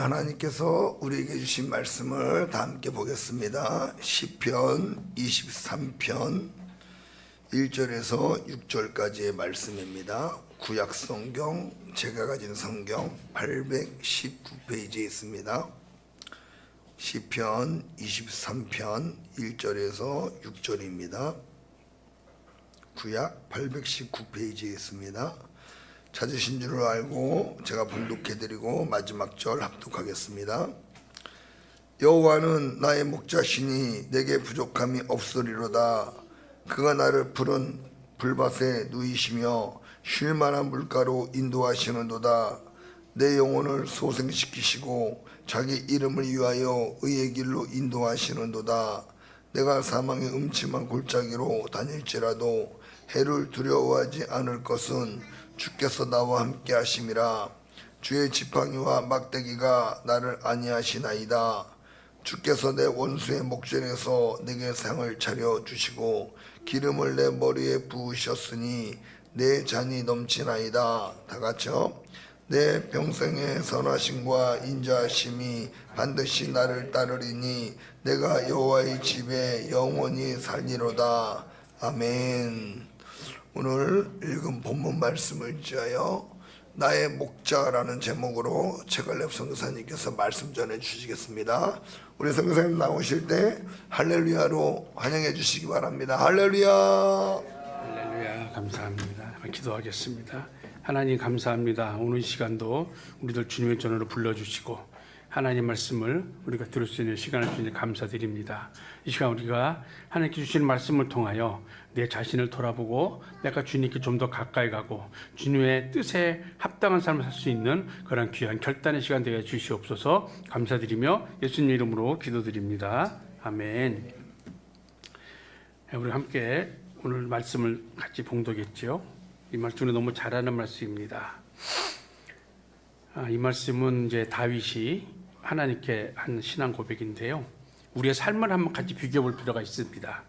하나님께서 우리에게 주신 말씀을 다 함께 보겠습니다. 시편 23편 1절에서 6절까지의 말씀입니다. 구약 성경, 제가 가진 성경 819페이지에 있습니다. 시편 23편 1절에서 6절입니다. 구약 819페이지에 있습니다. 찾으신 줄을 알고 제가 봉독해드리고 마지막 절 합독하겠습니다. 여호와는 나의 목자시니 내게 부족함이 없으리로다. 그가 나를 푸른 불밭에 누이시며 쉴만한 물가로 인도하시는도다. 내 영혼을 소생시키시고 자기 이름을 위하여 의의 길로 인도하시는도다. 내가 사망의 음침한 골짜기로 다닐지라도 해를 두려워하지 않을 것은 주께서 나와 함께 하심이라. 주의 지팡이와 막대기가 나를 안위하시나이다. 주께서 내 원수의 목전에서 내게 상을 차려 주시고 기름을 내 머리에 부으셨으니 내 잔이 넘치나이다. 다 같이요. 내 평생의 선하심과 인자하심이 반드시 나를 따르리니 내가 여호와의 집에 영원히 살리로다. 아멘. 오늘 읽은 본문 말씀을 지하여 나의 목자라는 제목으로 최갈렙 선교사님께서 말씀 전해 주시겠습니다. 우리 선교사님 나오실 때 할렐루야로 환영해 주시기 바랍니다. 할렐루야. 할렐루야. 감사합니다. 기도하겠습니다. 하나님 감사합니다. 오늘 이 시간도 우리들 주님의 전으로 불러주시고 하나님 말씀을 우리가 들을 수 있는 시간을 주시니 감사드립니다. 이 시간 우리가 하나님께 주시는 말씀을 통하여 내 자신을 돌아보고 내가 주님께 좀 더 가까이 가고 주님의 뜻에 합당한 삶을 살 수 있는 그런 귀한 결단의 시간 되게 주시옵소서. 감사드리며 예수님 이름으로 기도드립니다. 아멘. 우리 함께 오늘 말씀을 같이 봉독했죠. 이 말씀은 너무 잘하는 말씀입니다. 이 말씀은 이제 다윗이 하나님께 한 신앙 고백인데요. 우리의 삶을 한번 같이 비교해 볼 필요가 있습니다.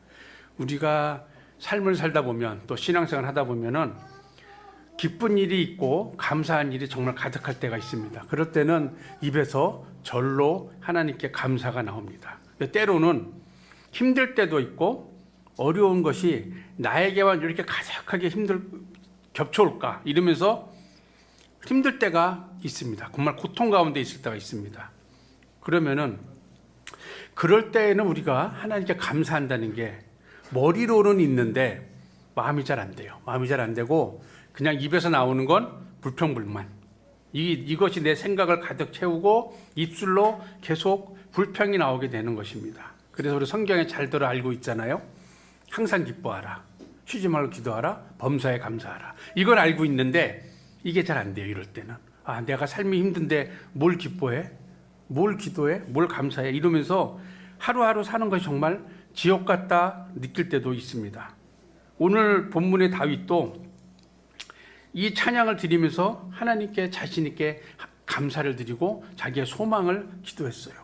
우리가 삶을 살다 보면 또 신앙생활 하다 보면은 기쁜 일이 있고 감사한 일이 정말 가득할 때가 있습니다. 그럴 때는 입에서 절로 하나님께 감사가 나옵니다. 때로는 힘들 때도 있고 어려운 것이 나에게만 이렇게 가득하게 겹쳐올까 이러면서 힘들 때가 있습니다. 정말 고통 가운데 있을 때가 있습니다. 그러면은 그럴 때에는 우리가 하나님께 감사한다는 게 머리로는 있는데 마음이 잘 안 돼요. 마음이 잘 안 되고 그냥 입에서 나오는 건 불평불만. 이것이 내 생각을 가득 채우고 입술로 계속 불평이 나오게 되는 것입니다. 그래서 우리 성경에 잘 들어 알고 있잖아요. 항상 기뻐하라. 쉬지 말고 기도하라. 범사에 감사하라. 이걸 알고 있는데 이게 잘 안 돼요. 이럴 때는. 내가 삶이 힘든데 뭘 기뻐해? 뭘 기도해? 뭘 감사해? 이러면서 하루하루 사는 것이 정말 지옥 같다 느낄 때도 있습니다. 오늘 본문의 다윗도 이 찬양을 드리면서 하나님께 자신 있게 감사를 드리고 자기의 소망을 기도했어요.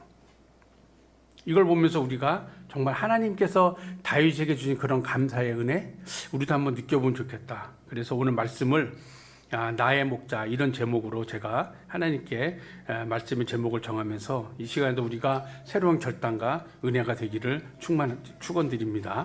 이걸 보면서 우리가 정말 하나님께서 다윗에게 주신 그런 감사의 은혜 우리도 한번 느껴보면 좋겠다. 그래서 오늘 말씀을 나의 목자 이런 제목으로 제가 하나님께 말씀의 제목을 정하면서 이 시간에도 우리가 새로운 결단과 은혜가 되기를 축원드립니다.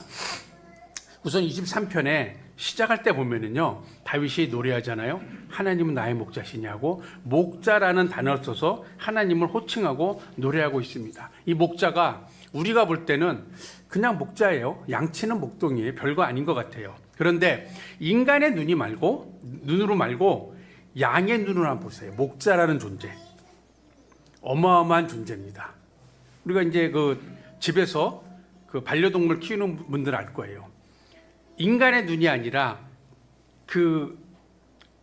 우선 23편에 시작할 때 보면은요 다윗이 노래하잖아요. 하나님은 나의 목자시냐고 목자라는 단어를 써서 하나님을 호칭하고 노래하고 있습니다. 이 목자가 우리가 볼 때는 그냥 목자예요. 양치는 목동이에요. 별거 아닌 것 같아요. 그런데 인간의 눈으로 말고 양의 눈으로 한번 보세요. 목자라는 존재. 어마어마한 존재입니다. 우리가 이제 집에서 반려동물 키우는 분들 알 거예요. 인간의 눈이 아니라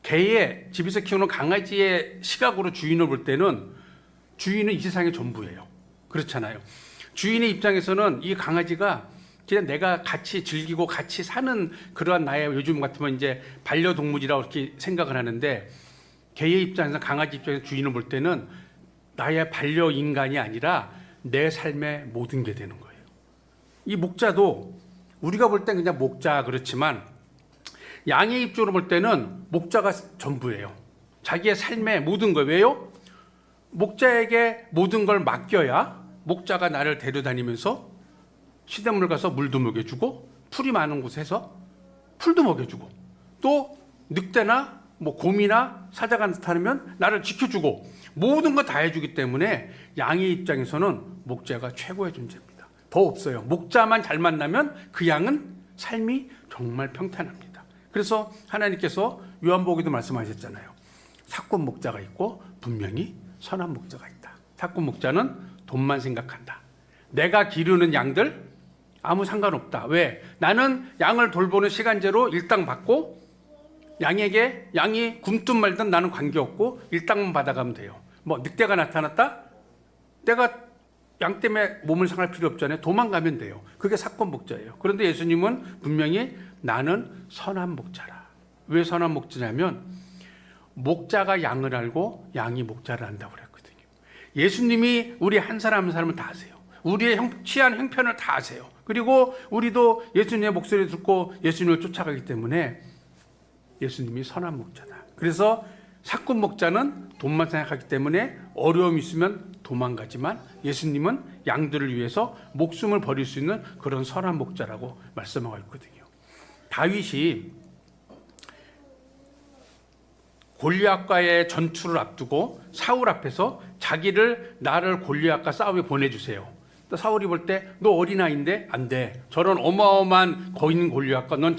개의 집에서 키우는 강아지의 시각으로 주인을 볼 때는 주인은 이 세상의 전부예요. 그렇잖아요. 주인의 입장에서는 이 강아지가 그냥 내가 같이 즐기고 같이 사는 그러한 나의 요즘 같으면 이제 반려동물이라고 이렇게 생각을 하는데 개의 입장에서 강아지 입장에서 주인을 볼 때는 나의 반려인간이 아니라 내 삶의 모든 게 되는 거예요. 이 목자도 우리가 볼 땐 그냥 목자 그렇지만 양의 입장으로 볼 때는 목자가 전부예요. 자기의 삶의 모든 거. 왜요? 목자에게 모든 걸 맡겨야 목자가 나를 데려다니면서 시냇물 가서 물도 먹여주고 풀이 많은 곳에서 풀도 먹여주고 또 늑대나 뭐 곰이나 사자가 나타나면 나를 지켜주고 모든 거 다 해주기 때문에 양의 입장에서는 목자가 최고의 존재입니다. 더 없어요. 목자만 잘 만나면 그 양은 삶이 정말 평탄합니다. 그래서 하나님께서 요한복음에도 말씀하셨잖아요. 사꾼 목자가 있고 분명히 선한 목자가 있다. 사꾼 목자는 돈만 생각한다. 내가 기르는 양들 아무 상관없다. 왜? 나는 양을 돌보는 시간제로 일당 받고 양에게 양이 굶든 말든 나는 관계없고 일당만 받아가면 돼요. 뭐 늑대가 나타났다? 내가 양 때문에 몸을 상할 필요 없잖아요. 도망가면 돼요. 그게 사건 목자예요. 그런데 예수님은 분명히 나는 선한 목자라. 왜 선한 목자냐면 목자가 양을 알고 양이 목자를 안다고 그랬거든요. 예수님이 우리 한 사람 한 사람을 다 아세요. 우리의 취한 형편을 다 아세요. 그리고 우리도 예수님의 목소리를 듣고 예수님을 쫓아가기 때문에 예수님이 선한 목자다. 그래서 사꾼 목자는 돈만 생각하기 때문에 어려움이 있으면 도망가지만 예수님은 양들을 위해서 목숨을 버릴 수 있는 그런 선한 목자라고 말씀하고 있거든요. 다윗이 골리앗과의 전투를 앞두고 사울 앞에서 나를 골리앗과 싸움에 보내주세요. 사울이 볼 때 너 어린아이인데 안 돼. 저런 어마어마한 거인 골리앗과 넌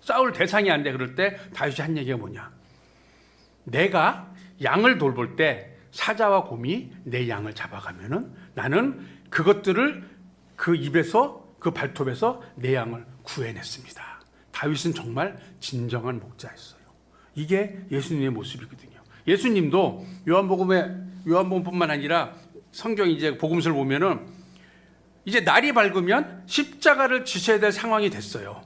싸울 대상이 안 돼. 그럴 때 다윗이 한 얘기가 뭐냐? 내가 양을 돌볼 때 사자와 곰이 내 양을 잡아가면은 나는 그것들을 그 입에서 그 발톱에서 내 양을 구해냈습니다. 다윗은 정말 진정한 목자였어요. 이게 예수님의 모습이거든요. 예수님도 요한복음뿐만 아니라 성경 이제 복음서를 보면은 이제 날이 밝으면 십자가를 지셔야 될 상황이 됐어요.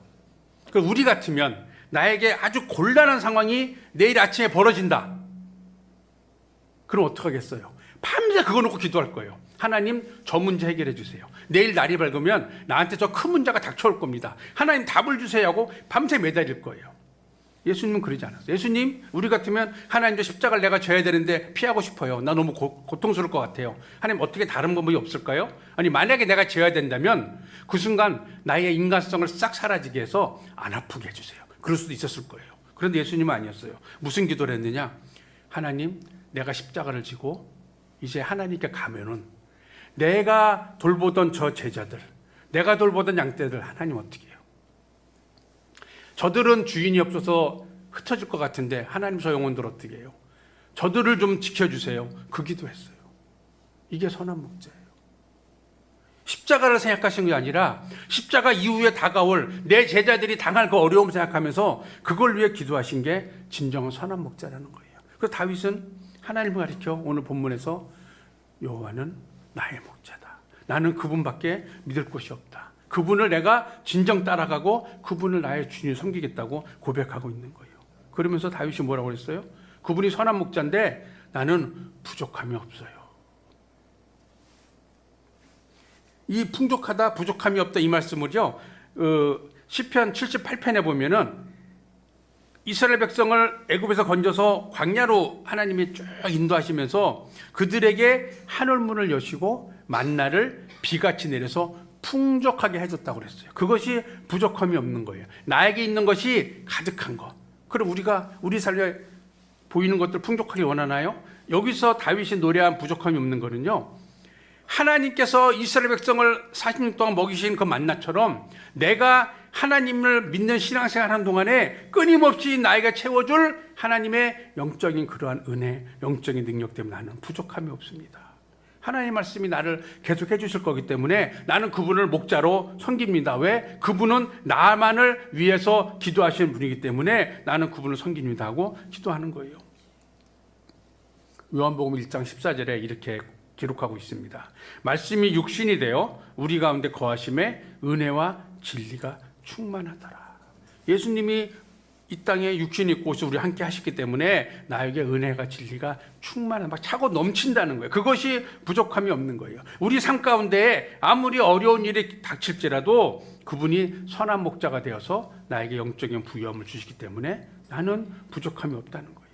우리 같으면 나에게 아주 곤란한 상황이 내일 아침에 벌어진다. 그럼 어떡하겠어요? 밤새 그거 놓고 기도할 거예요. 하나님 저 문제 해결해 주세요. 내일 날이 밝으면 나한테 저 큰 문제가 닥쳐올 겁니다. 하나님 답을 주세요 하고 밤새 매달릴 거예요. 예수님은 그러지 않았어요. 예수님 우리 같으면 하나님 저 십자가를 내가 져야 되는데 피하고 싶어요. 나 너무 고통스러울 것 같아요. 하나님 어떻게 다른 방법이 없을까요? 아니 만약에 내가 져야 된다면 그 순간 나의 인간성을 싹 사라지게 해서 안 아프게 해주세요. 그럴 수도 있었을 거예요. 그런데 예수님은 아니었어요. 무슨 기도를 했느냐? 하나님 내가 십자가를 지고 이제 하나님께 가면은 내가 돌보던 저 제자들, 내가 돌보던 양떼들 하나님 어떻게 해요? 저들은 주인이 없어서 흩어질 것 같은데 하나님 저 영혼들 어떻게 해요? 저들을 좀 지켜주세요. 그 기도했어요. 이게 선한 목자예요. 십자가를 생각하신 게 아니라 십자가 이후에 다가올 내 제자들이 당할 그 어려움 생각하면서 그걸 위해 기도하신 게 진정한 선한 목자라는 거예요. 그래서 다윗은 하나님을 가리켜 오늘 본문에서 여호와는 나의 목자다. 나는 그분밖에 믿을 곳이 없다. 그분을 내가 진정 따라가고 그분을 나의 주님 섬기겠다고 고백하고 있는 거예요. 그러면서 다윗이 뭐라고 그랬어요? 그분이 선한 목자인데 나는 부족함이 없어요. 이 풍족하다 부족함이 없다 이 말씀을요 시편 78편에 보면은 이스라엘 백성을 애굽에서 건져서 광야로 하나님이 쭉 인도하시면서 그들에게 하늘문을 여시고 만나를 비같이 내려서 풍족하게 해줬다고 그랬어요. 그것이 부족함이 없는 거예요. 나에게 있는 것이 가득한 것. 그럼 우리가 우리 삶에 보이는 것들 풍족하게 원하나요? 여기서 다윗이 노래한 부족함이 없는 거는요, 하나님께서 이스라엘 백성을 40년 동안 먹이신 그 만나처럼 내가 하나님을 믿는 신앙생활하는 동안에 끊임없이 나에게 채워줄 하나님의 영적인 그러한 은혜, 영적인 능력 때문에 나는 부족함이 없습니다. 하나님의 말씀이 나를 계속 해주실 거기 때문에 나는 그분을 목자로 섬깁니다. 왜? 그분은 나만을 위해서 기도하시는 분이기 때문에 나는 그분을 섬깁니다 하고 기도하는 거예요. 요한복음 1장 14절에 이렇게 기록하고 있습니다. 말씀이 육신이 되어 우리 가운데 거하심에 은혜와 진리가 충만하더라. 예수님이 이 땅에 육신이 있고 우리 함께 하셨기 때문에 나에게 은혜가 진리가 충만한 막 차고 넘친다는 거예요. 그것이 부족함이 없는 거예요. 우리 삶 가운데 아무리 어려운 일이 닥칠지라도 그분이 선한 목자가 되어서 나에게 영적인 부유함을 주시기 때문에 나는 부족함이 없다는 거예요.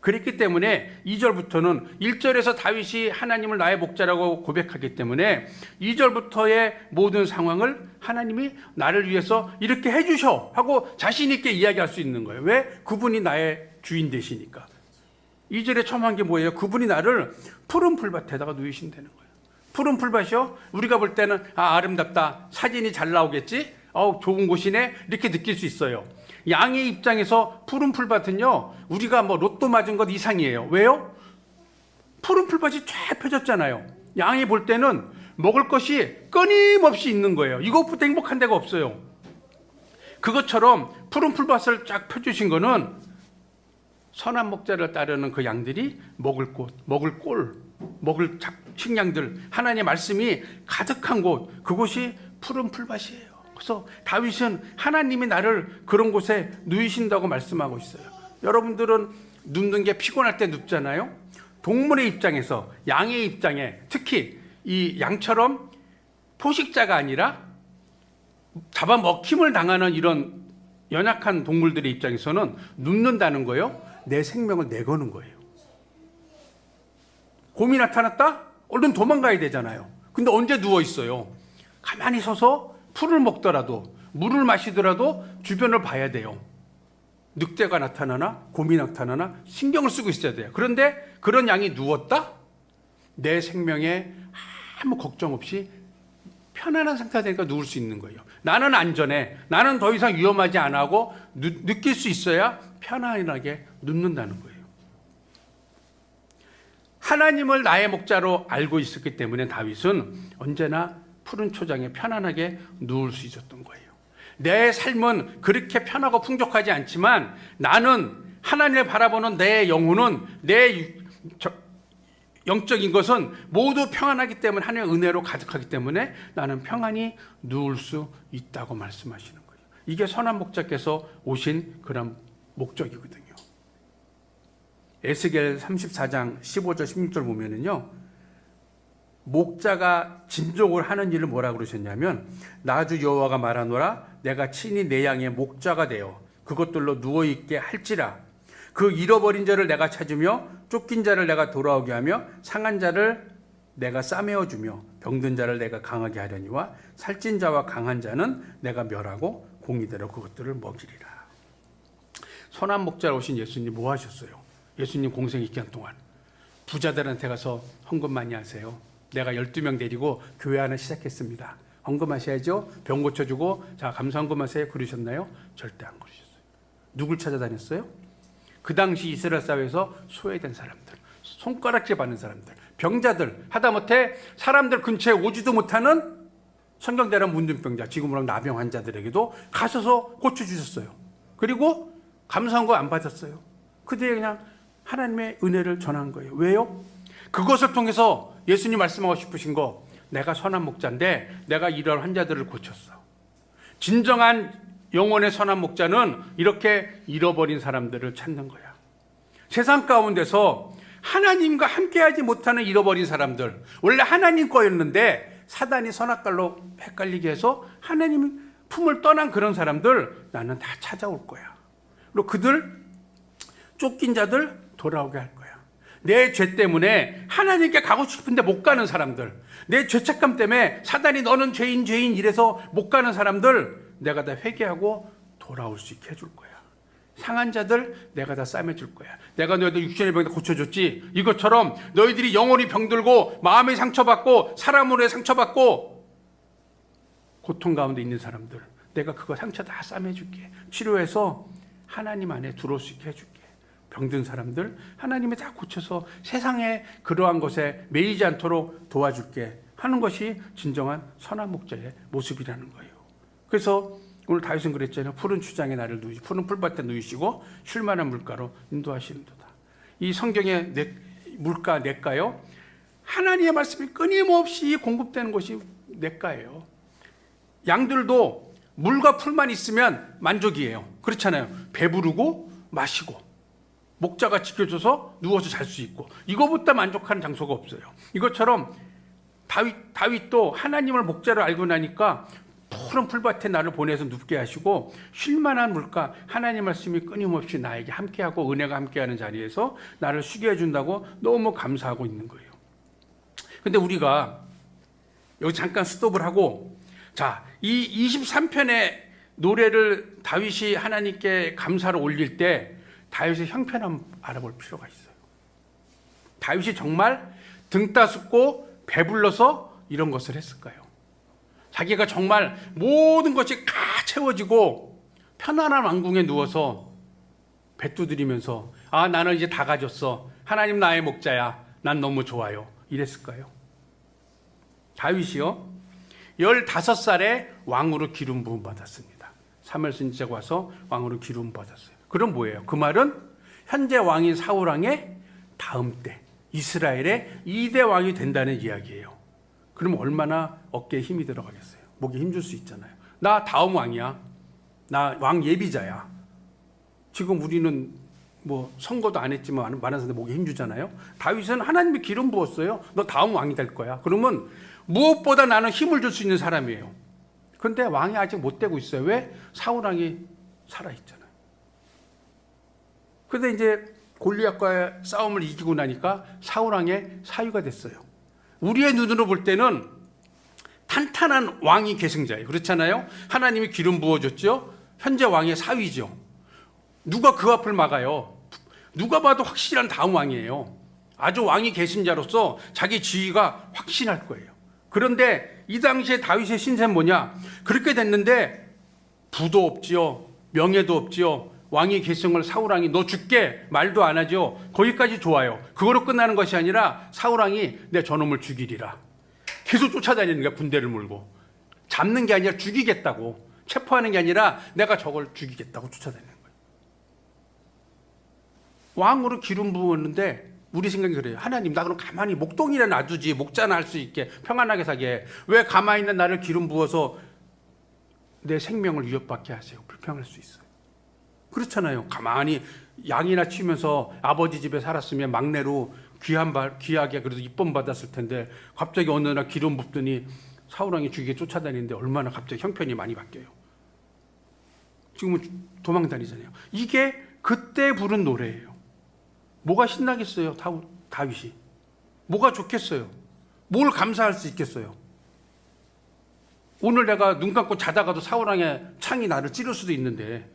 그랬기 때문에 2절부터는 1절에서 다윗이 하나님을 나의 목자라고 고백하기 때문에 2절부터의 모든 상황을 하나님이 나를 위해서 이렇게 해주셔 하고 자신 있게 이야기할 수 있는 거예요. 왜? 그분이 나의 주인 되시니까. 2절에 처음 한 게 뭐예요? 그분이 나를 푸른 풀밭에다가 누이신다는 거예요. 푸른 풀밭이요? 우리가 볼 때는 아름답다, 사진이 잘 나오겠지, 좋은 곳이네, 이렇게 느낄 수 있어요. 양의 입장에서 푸른 풀밭은요, 우리가 뭐 로또 맞은 것 이상이에요. 왜요? 푸른 풀밭이 쫙 펴졌잖아요. 양이 볼 때는 먹을 것이 끊임없이 있는 거예요. 이것보다 행복한 데가 없어요. 그것처럼 푸른 풀밭을 쫙 펴주신 거는 선한 목자를 따르는 그 양들이 먹을 곳, 먹을 꼴, 먹을 식량들, 하나님의 말씀이 가득한 곳, 그곳이 푸른 풀밭이에요. 그래서 다윗은 하나님이 나를 그런 곳에 누이신다고 말씀하고 있어요. 여러분들은 눕는 게 피곤할 때 눕잖아요. 동물의 입장에서, 양의 입장에, 특히 이 양처럼 포식자가 아니라 잡아먹힘을 당하는 이런 연약한 동물들의 입장에서는 눕는다는 거예요. 내 생명을 내거는 거예요. 곰이 나타났다? 얼른 도망가야 되잖아요. 근데 언제 누워 있어요? 가만히 서서 풀을 먹더라도 물을 마시더라도 주변을 봐야 돼요. 늑대가 나타나나 곰이 나타나나 신경을 쓰고 있어야 돼요. 그런데 그런 양이 누웠다? 내 생명에 아무 걱정 없이 편안한 상태가 되니까 누울 수 있는 거예요. 나는 안전해. 나는 더 이상 위험하지 않아 하고 느낄 수 있어야 편안하게 눕는다는 거예요. 하나님을 나의 목자로 알고 있었기 때문에 다윗은 언제나 푸른 초장에 편안하게 누울 수 있었던 거예요. 내 삶은 그렇게 편하고 풍족하지 않지만 나는 하나님을 바라보는 내 영혼은, 내 영적인 것은 모두 평안하기 때문에 하나님의 은혜로 가득하기 때문에 나는 평안히 누울 수 있다고 말씀하시는 거예요. 이게 선한 목자께서 오신 그런 목적이거든요. 에스겔 34장 15절 16절 보면은요, 목자가 진족을 하는 일을 뭐라 그러셨냐면, 나주 여호와가 말하노라, 내가 친히 내 양의 목자가 되어 그것들로 누워있게 할지라. 그 잃어버린 자를 내가 찾으며 쫓긴 자를 내가 돌아오게 하며 상한 자를 내가 싸매어 주며 병든 자를 내가 강하게 하려니와 살찐 자와 강한 자는 내가 멸하고 공의대로 그것들을 먹이리라. 선한 목자로 오신 예수님 뭐 하셨어요? 예수님 공생 기간 동안 부자들한테 가서 헌금 많이 하세요. 내가 12명 데리고 교회 하나 시작했습니다. 헌금하셔야죠. 병 고쳐주고 자 감사 헌금하세요. 그러셨나요? 절대 안 그러셨어요. 누굴 찾아다녔어요? 그 당시 이스라엘 사회에서 소외된 사람들, 손가락질 받는 사람들, 병자들, 하다못해 사람들 근처에 오지도 못하는 성경대로 문둥병자, 지금으로 나병 환자들에게도 가셔서 고쳐주셨어요. 그리고 감사 헌금 안 받았어요. 그때 그냥 하나님의 은혜를 전한 거예요. 왜요? 그것을 통해서 예수님 말씀하고 싶으신 거, 내가 선한 목자인데 내가 이런 환자들을 고쳤어. 진정한 영혼의 선한 목자는 이렇게 잃어버린 사람들을 찾는 거야. 세상 가운데서 하나님과 함께하지 못하는 잃어버린 사람들, 원래 하나님 거였는데 사단이 선악과로 헷갈리게 해서 하나님 품을 떠난 그런 사람들 나는 다 찾아올 거야. 그리고 그들, 쫓긴 자들 돌아오게 할 거야. 내 죄 때문에 하나님께 가고 싶은데 못 가는 사람들, 내 죄책감 때문에 사단이 너는 죄인 이래서 못 가는 사람들 내가 다 회개하고 돌아올 수 있게 해줄 거야. 상한 자들 내가 다 싸매줄 거야. 내가 너희들 육신의 병 다 고쳐줬지. 이것처럼 너희들이 영혼이 병들고 마음의 상처받고 사람으로의 상처받고 고통 가운데 있는 사람들 내가 그거 상처 다 싸매줄게. 치료해서 하나님 안에 들어올 수 있게 해줄게. 병든 사람들 하나님이 다 고쳐서 세상에 그러한 것에 매이지 않도록 도와줄게 하는 것이 진정한 선한 목자의 모습이라는 거예요. 그래서 오늘 다윗은 그랬잖아요. 푸른 추장에 나를 누이시고 푸른 풀밭에 누이시고 쉴만한 물가로 인도하시는도다. 이 성경의 물가 냇가요, 하나님의 말씀이 끊임없이 공급되는 것이 냇가예요. 양들도 물과 풀만 있으면 만족이에요. 그렇잖아요. 배부르고 마시고 목자가 지켜줘서 누워서 잘 수 있고 이거보다 만족하는 장소가 없어요. 이것처럼 다윗도 하나님을 목자로 알고 나니까 푸른 풀밭에 나를 보내서 눕게 하시고 쉴만한 물가, 하나님 말씀이 끊임없이 나에게 함께하고 은혜가 함께하는 자리에서 나를 쉬게 해준다고 너무 감사하고 있는 거예요. 근데 우리가 여기 잠깐 스톱을 하고, 자, 이 23편의 노래를 다윗이 하나님께 감사를 올릴 때 다윗의 형편을 알아볼 필요가 있어요. 다윗이 정말 등 따숩고 배불러서 이런 것을 했을까요? 자기가 정말 모든 것이 다 채워지고 편안한 왕궁에 누워서 배 두드리면서 아, 나는 이제 다 가졌어. 하나님 나의 목자야. 난 너무 좋아요. 이랬을까요? 다윗이요, 15살에 왕으로 기름 부음 받았습니다. 사무엘 선지자가 와서 왕으로 기름 받았어요. 그럼 뭐예요? 그 말은 현재 왕인 사울왕의 다음 때 이스라엘의 2대 왕이 된다는 이야기예요. 그럼 얼마나 어깨에 힘이 들어가겠어요? 목에 힘줄 수 있잖아요. 나 다음 왕이야. 나 왕 예비자야. 지금 우리는 뭐 선거도 안 했지만 많은 사람들 목에 힘주잖아요. 다윗은 하나님이 기름 부었어요. 너 다음 왕이 될 거야. 그러면 무엇보다 나는 힘을 줄 수 있는 사람이에요. 그런데 왕이 아직 못 되고 있어요. 왜? 사울왕이 살아있잖아요. 그런데 이제 골리앗과의 싸움을 이기고 나니까 사울왕의 사위가 됐어요. 우리의 눈으로 볼 때는 탄탄한 왕이 계승자예요. 그렇잖아요. 하나님이 기름 부어줬죠. 현재 왕의 사위죠. 누가 그 앞을 막아요? 누가 봐도 확실한 다음 왕이에요. 아주 왕이 계승자로서 자기 지위가 확신할 거예요. 그런데 이 당시에 다윗의 신세는 뭐냐? 그렇게 됐는데 부도 없지요, 명예도 없지요. 왕이 계승을 사울왕이 너 죽게 말도 안 하죠. 거기까지 좋아요. 그거로 끝나는 것이 아니라 사울왕이 내 저놈을 죽이리라. 계속 쫓아다니는 거야. 군대를 몰고. 잡는 게 아니라 죽이겠다고. 체포하는 게 아니라 내가 저걸 죽이겠다고 쫓아다니는 거예요. 왕으로 기름 부었는데 우리 생각이 그래요. 하나님, 나 그럼 가만히 목동이나 놔두지. 목자나 할 수 있게 평안하게 사게. 왜 가만히 있는 나를 기름 부어서 내 생명을 위협받게 하세요? 불평할 수 있어요. 그렇잖아요. 가만히 양이나 치면서 아버지 집에 살았으면 막내로 귀하게 그래도 이쁨 받았을 텐데 갑자기 어느 날 기름 붓더니 사울왕이 죽이게 쫓아다니는데 얼마나 갑자기 형편이 많이 바뀌어요. 지금은 도망 다니잖아요. 이게 그때 부른 노래예요. 뭐가 신나겠어요? 다윗이. 뭐가 좋겠어요? 뭘 감사할 수 있겠어요? 오늘 내가 눈 감고 자다가도 사울왕의 창이 나를 찌를 수도 있는데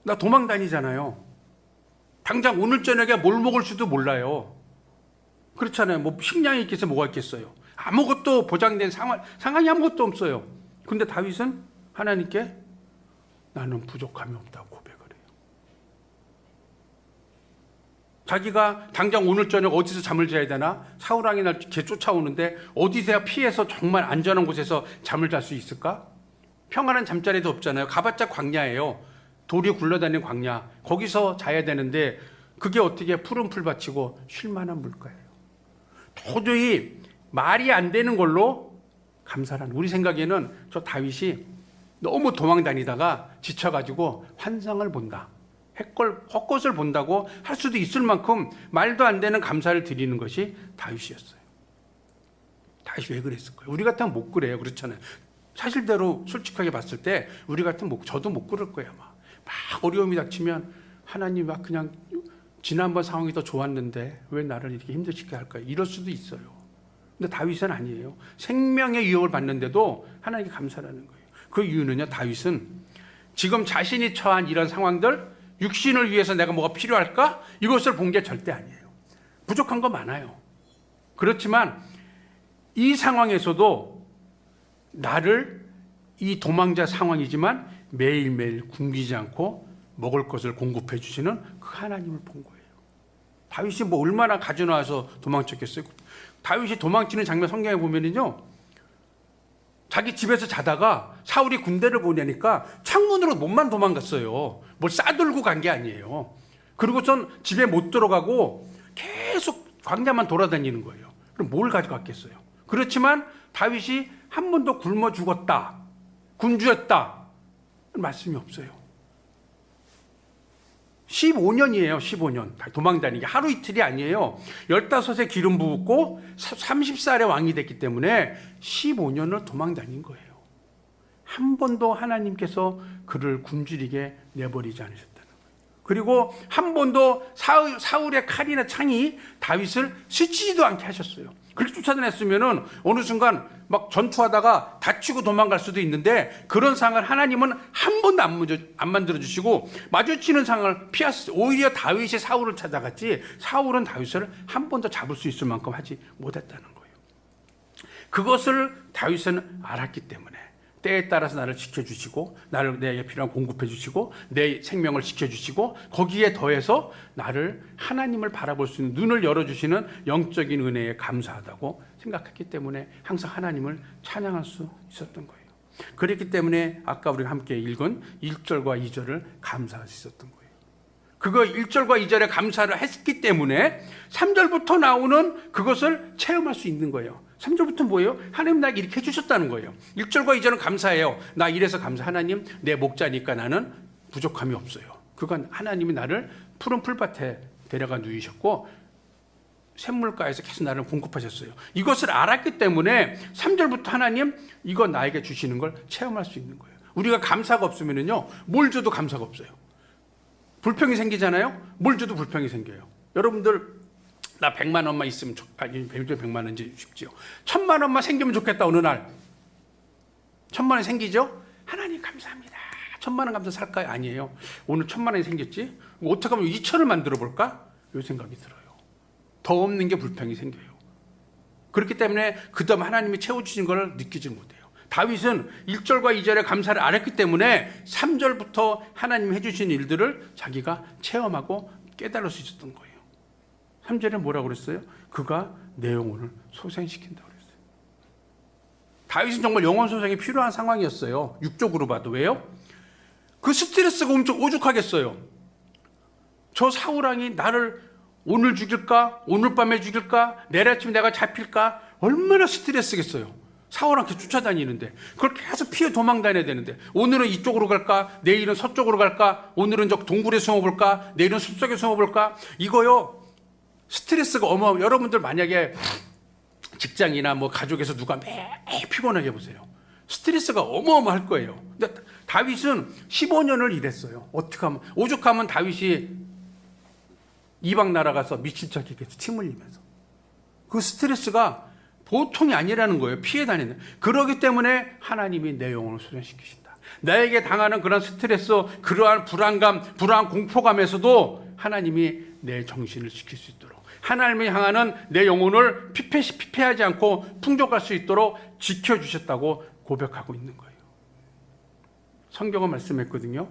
나 도망 다니잖아요. 당장 오늘 저녁에 뭘 먹을지도 몰라요. 그렇잖아요. 뭐 식량이 있겠어요? 뭐가 있겠어요? 아무것도 보장된 상황이 아무것도 없어요. 근데 다윗은 하나님께 나는 부족함이 없다고 고백을 해요. 자기가 당장 오늘 저녁 어디서 잠을 자야 되나? 사울왕이 날 쫓아오는데 어디서야 피해서 정말 안전한 곳에서 잠을 잘 수 있을까? 평안한 잠자리도 없잖아요. 가봤자 광야예요. 돌이 굴러다니는 광야. 거기서 자야 되는데 그게 어떻게 푸른 풀밭이고 쉴만한 물가예요. 도저히 말이 안 되는 걸로 감사를 하는. 우리 생각에는 저 다윗이 너무 도망 다니다가 지쳐가지고 환상을 본다. 헛것을 본다고 할 수도 있을 만큼 말도 안 되는 감사를 드리는 것이 다윗이었어요. 다윗이 왜 그랬을까요? 우리 같으면 못 그래요. 그렇잖아요. 사실대로 솔직하게 봤을 때 우리 같으면 저도 못 그럴 거예요. 막 어려움이 닥치면 하나님 막 그냥 지난번 상황이 더 좋았는데 왜 나를 이렇게 힘들게 할까요? 이럴 수도 있어요. 근데 다윗은 아니에요. 생명의 위협을 받는데도 하나님께 감사하는 거예요. 그 이유는요, 다윗은 지금 자신이 처한 이런 상황들, 육신을 위해서 내가 뭐가 필요할까? 이것을 본 게 절대 아니에요. 부족한 거 많아요. 그렇지만 이 상황에서도 나를 이 도망자 상황이지만 매일매일 굶기지 않고 먹을 것을 공급해 주시는 그 하나님을 본 거예요. 다윗이 뭐 얼마나 가져나와서 도망쳤겠어요? 다윗이 도망치는 장면 성경에 보면은요, 자기 집에서 자다가 사울이 군대를 보내니까 창문으로 몸만 도망갔어요. 뭘 싸들고 간 게 아니에요. 그리고선 집에 못 들어가고 계속 광야만 돌아다니는 거예요. 그럼 뭘 가져갔겠어요? 그렇지만 다윗이 한 번도 굶어 죽었다, 군주였다 말씀이 없어요. 15년이에요. 15년 도망다니기 하루 이틀이 아니에요. 15에 기름 부었고 30살에 왕이 됐기 때문에 15년을 도망다닌 거예요. 한 번도 하나님께서 그를 굶주리게 내버리지 않으셨다는 거예요. 그리고 한 번도 사울의 칼이나 창이 다윗을 스치지도 않게 하셨어요. 그렇게 쫓아다녔으면은 어느 순간 막 전투하다가 다치고 도망갈 수도 있는데 그런 상황을 하나님은 한 번도 안 만들어 주시고 마주치는 상황을 피하셨어요. 오히려 다윗이 사울을 찾아갔지 사울은 다윗을 한 번도 잡을 수 있을 만큼 하지 못했다는 거예요. 그것을 다윗은 알았기 때문에 때에 따라서 나를 지켜주시고 나를 내게 필요한 공급해 주시고 내 생명을 지켜주시고 거기에 더해서 나를 하나님을 바라볼 수 있는 눈을 열어주시는 영적인 은혜에 감사하다고 생각했기 때문에 항상 하나님을 찬양할 수 있었던 거예요. 그렇기 때문에 아까 우리가 함께 읽은 1절과 2절을 감사할 수 있었던 거예요. 그거 1절과 2절에 감사를 했기 때문에 3절부터 나오는 그것을 체험할 수 있는 거예요. 3절부터 뭐예요? 하나님 나에게 이렇게 해주셨다는 거예요. 1절과 2절은 감사해요. 나 이래서 감사. 하나님 내 목자니까 나는 부족함이 없어요. 그건 하나님이 나를 푸른 풀밭에 데려가 누이셨고 샘물가에서 계속 나를 공급하셨어요. 이것을 알았기 때문에 3절부터 하나님 이거 나에게 주시는 걸 체험할 수 있는 거예요. 우리가 감사가 없으면요 뭘 줘도 감사가 없어요. 불평이 생기잖아요. 뭘 줘도 불평이 생겨요. 여러분들 나 100만 원만 있으면 100만 원인지 쉽지요. 1000만 원만 생기면 좋겠다. 어느 날 1000만 원 생기죠? 하나님 감사합니다. 1000만 원 감사 살까요? 아니에요. 오늘 1000만 원이 생겼지? 어떻게 하면 2000을 만들어 볼까? 이 생각이 들어요. 더 없는 게 불평이 생겨요. 그렇기 때문에 그 다음 하나님이 채워주신 걸 느끼지 못해요. 다윗은 1절과 2절에 감사를 안 했기 때문에 3절부터 하나님이 해주신 일들을 자기가 체험하고 깨달을 수 있었던 거예요. 3절에 뭐라고 그랬어요? 그가 내 영혼을 소생시킨다고 그랬어요. 다윗은 정말 영혼 소생이 필요한 상황이었어요. 육적으로 봐도. 왜요? 그 스트레스가 엄청 오죽하겠어요. 저 사울왕이 나를 오늘 죽일까? 오늘 밤에 죽일까? 내일 아침 내가 잡힐까? 얼마나 스트레스겠어요. 사울왕 계속 쫓아다니는데 그걸 계속 피해 도망 다녀야 되는데 오늘은 이쪽으로 갈까? 내일은 서쪽으로 갈까? 오늘은 저 동굴에 숨어볼까? 내일은 숲속에 숨어볼까? 이거요 스트레스가 어마어마해요. 여러분들 만약에 직장이나 뭐 가족에서 누가 매일 피곤하게 보세요. 스트레스가 어마어마할 거예요. 근데 다윗은 15년을 일했어요. 어떻게 하면 오죽하면 다윗이 이방 나라 가서 미친 척했겠죠. 침 흘리면서. 그 스트레스가 보통이 아니라는 거예요. 피해 다니는. 그러기 때문에 하나님이 내 영혼을 소생시키신다. 나에게 당하는 그런 스트레스, 그러한 불안감, 불안 공포감에서도 하나님이 내 정신을 지킬 수 있도록 하나님을 향하는 내 영혼을 피폐하지 않고 풍족할 수 있도록 지켜주셨다고 고백하고 있는 거예요. 성경은 말씀했거든요.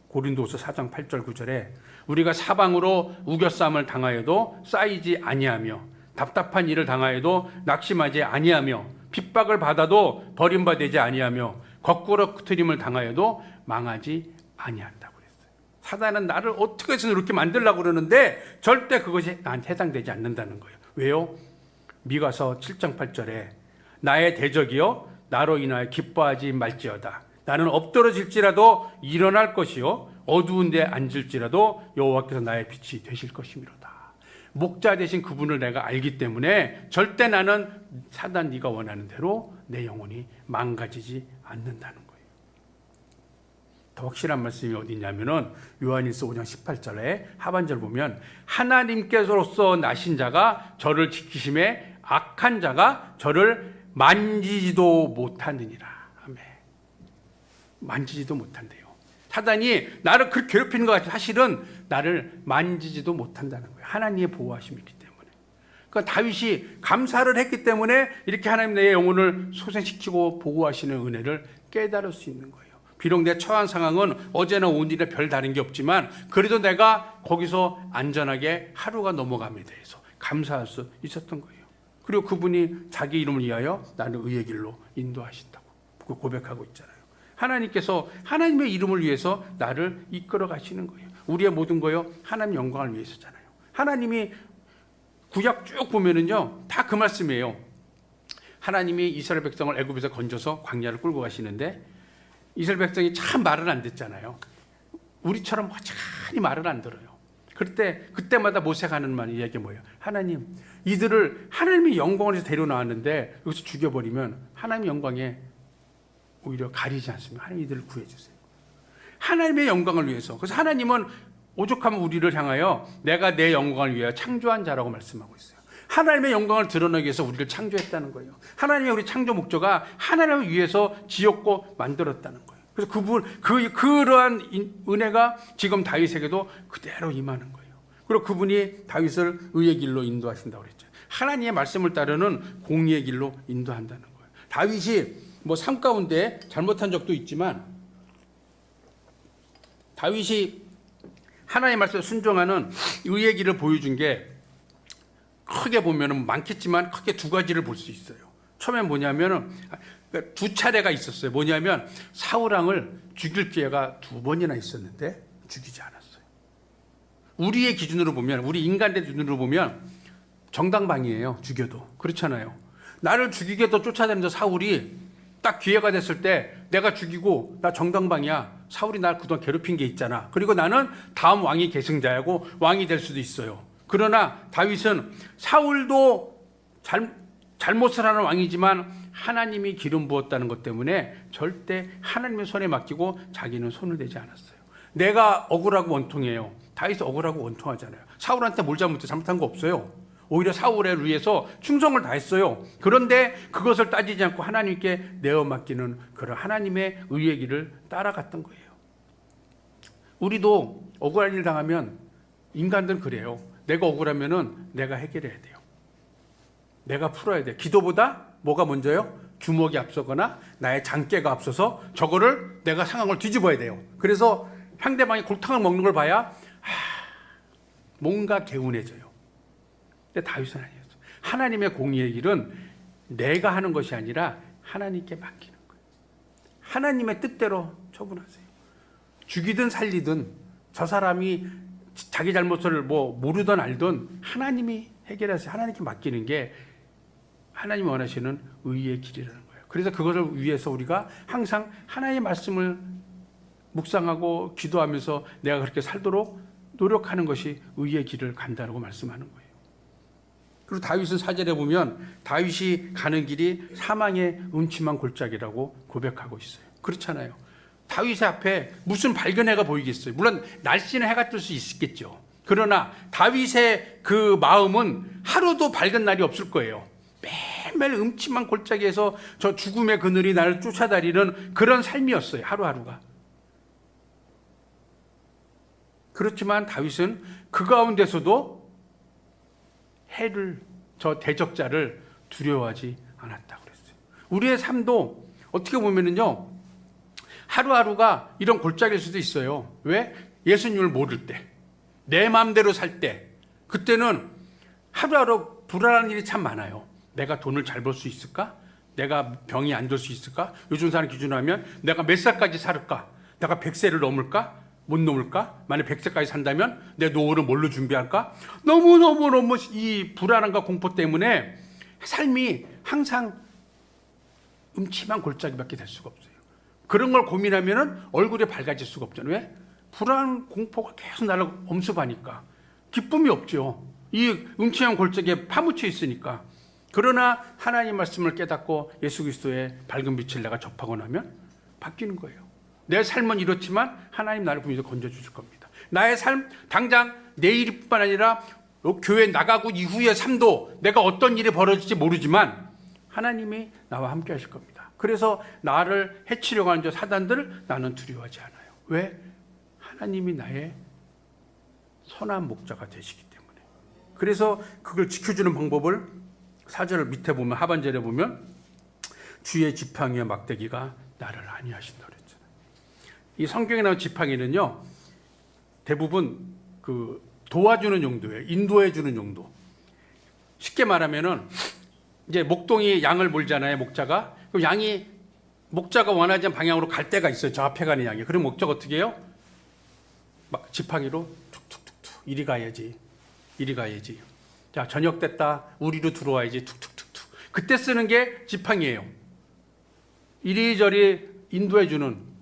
고린도후서 4장 8절 9절에 우리가 사방으로 우겨싸움을 당하여도 쌓이지 아니하며 답답한 일을 당하여도 낙심하지 아니하며 핍박을 받아도 버림받지 아니하며 거꾸로 트림을 당하여도 망하지 아니한다고 그랬어요. 사단은 나를 어떻게 해서 이렇게 만들려고 그러는데 절대 그것이 나한테 해당되지 않는다는 거예요. 왜요? 미가서 7장 8절에 나의 대적이여 나로 인하여 기뻐하지 말지어다. 나는 엎드러질지라도 일어날 것이요 어두운 데 앉을지라도 여호와께서 나의 빛이 되실 것이미로다. 목자 되신 그분을 내가 알기 때문에 절대 나는 사단 네가 원하는 대로 내 영혼이 망가지지 않는다는 거예요. 더 확실한 말씀이 어디 있냐면은 요한일서 5장 18절에 하반절 보면 하나님께서로서 나신 자가 저를 지키심에 악한 자가 저를 만지지도 못하느니라. 아멘. 만지지도 못한대요. 사단이 나를 그렇게 괴롭히는 것 같아요. 사실은 나를 만지지도 못한다는 거예요. 하나님의 보호하심이 있기 때문에. 그러니까 다윗이 감사를 했기 때문에 이렇게 하나님 내 영혼을 소생시키고 보호하시는 은혜를 깨달을 수 있는 거예요. 비록 내 처한 상황은 어제나 오늘이나 별 다른 게 없지만 그래도 내가 거기서 안전하게 하루가 넘어감에 대해서 감사할 수 있었던 거예요. 그리고 그분이 자기 이름을 위하여 나를 의의 길로 인도하신다고 고백하고 있잖아요. 하나님께서 하나님의 이름을 위해서 나를 이끌어 가시는 거예요. 우리의 모든 거요 하나님 영광을 위해서잖아요. 하나님이 구약 쭉 보면은요 다 그 말씀이에요. 하나님이 이스라엘 백성을 애굽에서 건져서 광야를 끌고 가시는데 이스라엘 백성이 참 말을 안 듣잖아요. 우리처럼 화창히 말을 안 들어요. 그때마다 모세가 하는 말 이야기 뭐예요? 하나님 이들을 하나님의 영광을 위해서 데려나왔는데 여기서 죽여버리면 하나님의 영광에 오히려 가리지 않습니다. 하나님 이들을 구해주세요. 하나님의 영광을 위해서. 그래서 하나님은 오죽하면 우리를 향하여 내가 내 영광을 위하여 창조한 자라고 말씀하고 있어요. 하나님의 영광을 드러내기 위해서 우리를 창조했다는 거예요. 하나님의 우리 창조 목적가 하나님을 위해서 지었고 만들었다는 거예요. 그래서 그러한 은혜가 지금 다윗에게도 그대로 임하는 거예요. 그리고 그분이 다윗을 의의 길로 인도하신다고 그랬죠. 하나님의 말씀을 따르는 공의의 길로 인도한다는 거예요. 다윗이 뭐 삶 가운데 잘못한 적도 있지만 다윗이 하나님의 말씀에 순종하는 의의 길을 보여준 게 크게 보면은 많겠지만 크게 두 가지를 볼 수 있어요. 처음에 뭐냐면은 두 차례가 있었어요. 뭐냐면 사울 왕을 죽일 기회가 2번이나 있었는데 죽이지 않았어요. 우리의 기준으로 보면, 우리 인간의 기준으로 보면 정당방위예요. 죽여도 그렇잖아요. 나를 죽이게도 쫓아다니는 사울이 딱 기회가 됐을 때 내가 죽이고 나 정당방위야. 사울이 날 그동안 괴롭힌 게 있잖아. 그리고 나는 다음 왕이 계승자고 왕이 될 수도 있어요. 그러나 다윗은 사울도 잘못을 하는 왕이지만 하나님이 기름 부었다는 것 때문에 절대 하나님의 손에 맡기고 자기는 손을 대지 않았어요. 내가 억울하고 원통해요. 다윗은 억울하고 원통하잖아요. 사울한테 뭘 잘못한 거 없어요. 오히려 사울을 위해서 충성을 다했어요. 그런데 그것을 따지지 않고 하나님께 내어 맡기는 그런 하나님의 의의 길을 따라갔던 거예요. 우리도 억울한 일 당하면 인간들은 그래요. 내가 억울하면은 내가 해결해야 돼요. 내가 풀어야 돼. 기도보다 뭐가 먼저요? 주먹이 앞서거나 나의 장깨가 앞서서 저거를 내가 상황을 뒤집어야 돼요. 그래서 상대방이 골탕을 먹는 걸 봐야 뭔가 개운해져요. 근데 다윗은 아니었어요. 하나님의 공의의 길은 내가 하는 것이 아니라 하나님께 맡기는 거예요. 하나님의 뜻대로 처분하세요. 죽이든 살리든 저 사람이 자기 잘못을 뭐 모르든 알든 하나님이 해결하세요. 하나님께 맡기는 게 하나님이 원하시는 의의 길이라는 거예요. 그래서 그것을 위해서 우리가 항상 하나님의 말씀을 묵상하고 기도하면서 내가 그렇게 살도록 노력하는 것이 의의 길을 간다고 말씀하는 거예요. 그리고 다윗은 4절에 보면 다윗이 가는 길이 사망의 음침한 골짜기라고 고백하고 있어요. 그렇잖아요. 다윗의 앞에 무슨 밝은 해가 보이겠어요. 물론 날씨는 해가 뜰 수 있겠죠. 그러나 다윗의 그 마음은 하루도 밝은 날이 없을 거예요. 매일매일 음침한 골짜기에서 저 죽음의 그늘이 나를 쫓아다니는 그런 삶이었어요. 하루하루가. 그렇지만 다윗은 그 가운데서도 해를, 저 대적자를 두려워하지 않았다고 그랬어요. 우리의 삶도 어떻게 보면은요, 하루하루가 이런 골짜기일 수도 있어요. 왜? 예수님을 모를 때, 내 마음대로 살 때, 그때는 하루하루 불안한 일이 참 많아요. 내가 돈을 잘 벌 수 있을까? 내가 병이 안 들 수 있을까? 요즘 사람 기준으로 하면 내가 몇 살까지 살을까? 내가 100세를 넘을까? 못 넘을까? 만약 100세까지 산다면 내 노후를 뭘로 준비할까? 너무너무 이 불안함과 공포 때문에 삶이 항상 음침한 골짜기밖에 될 수가 없어요. 그런 걸 고민하면 얼굴이 밝아질 수가 없잖아요. 왜? 불안, 공포가 계속 나를 엄습하니까 기쁨이 없죠. 이 음침한 골짜기에 파묻혀 있으니까. 그러나 하나님 말씀을 깨닫고 예수 그리스도의 밝은 빛을 내가 접하고 나면 바뀌는 거예요. 내 삶은 이렇지만 하나님 나를 분명히 건져주실 겁니다. 나의 삶, 당장 내일뿐만 아니라 교회 나가고 이후의 삶도 내가 어떤 일이 벌어질지 모르지만 하나님이 나와 함께 하실 겁니다. 그래서 나를 해치려고 하는 저 사단들을 나는 두려워하지 않아요. 왜? 하나님이 나의 선한 목자가 되시기 때문에. 그래서 그걸 지켜주는 방법을 4절 밑에 보면, 하반절에 보면 주의 지팡이와 막대기가 나를 안위하신다 그랬잖아요. 이 성경에 나온 지팡이는요, 대부분 그 도와주는 용도예요. 인도해주는 용도. 쉽게 말하면은 이제 목동이 양을 몰잖아요. 목자가. 그럼 양이 목자가 원하지 않는 방향으로 갈 때가 있어요. 저 앞에 가는 양이. 그럼 목자가 어떻게 해요? 막 지팡이로 툭툭툭툭 이리 가야지. 이리 가야지. 자, 저녁 됐다. 우리로 들어와야지. 툭툭툭툭. 그때 쓰는 게 지팡이에요. 이리저리 인도해주는,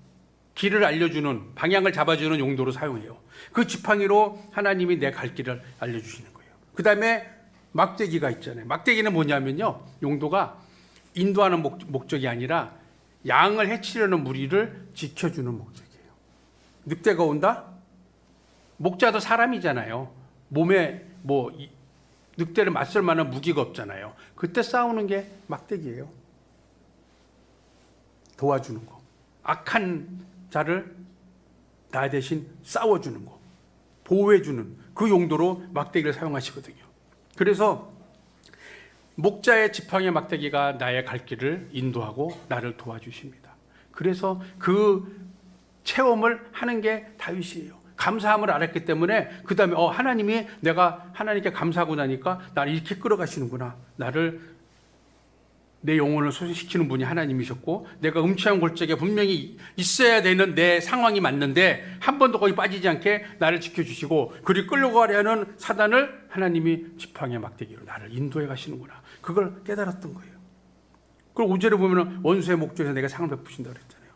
길을 알려주는, 방향을 잡아주는 용도로 사용해요. 그 지팡이로 하나님이 내 갈 길을 알려주시는 거예요. 그 다음에 막대기가 있잖아요. 막대기는 뭐냐면요, 용도가 인도하는 목적이 아니라 양을 해치려는 무리를 지켜주는 목적이에요. 늑대가 온다? 목자도 사람이잖아요. 몸에 늑대를 맞설 만한 무기가 없잖아요. 그때 싸우는 게 막대기예요. 도와주는 거. 악한 자를 나 대신 싸워주는 거. 보호해주는 그 용도로 막대기를 사용하시거든요. 그래서 목자의 지팡이 막대기가 나의 갈 길을 인도하고 나를 도와주십니다. 그래서 그 체험을 하는 게 다윗이에요. 감사함을 알았기 때문에 그 다음에 하나님이 내가 하나님께 감사하고 나니까 나를 이렇게 끌어가시는구나. 나를 내 영혼을 소생시키는 분이 하나님이셨고 내가 음침한 골짜기에 분명히 있어야 되는 내 상황이 맞는데 한 번도 거기 빠지지 않게 나를 지켜주시고 그리 끌려가려 하는 사단을 하나님이 지팡이 막대기로 나를 인도해 가시는구나. 그걸 깨달았던 거예요. 그리고 5절에 보면 원수의 목전에서 내가 상을 베푸신다고 그랬잖아요.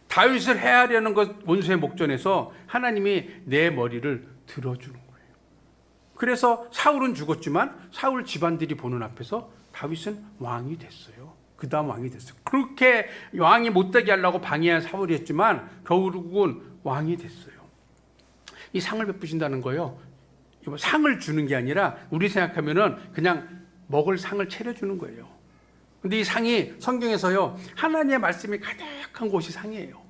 다윗을 해하려는 것 원수의 목전에서 하나님이 내 머리를 들어주는 거예요. 그래서 사울은 죽었지만 사울 집안들이 보는 앞에서 다윗은 왕이 됐어요. 그 다음 왕이 됐어요. 그렇게 왕이 못되게 하려고 방해한 사울이었지만 결국은 왕이 됐어요. 이 상을 베푸신다는 거예요. 상을 주는 게 아니라 우리 생각하면은 그냥 먹을 상을 차려주는 거예요. 근데 이 상이 성경에서요, 하나님의 말씀이 가득한 곳이 상이에요.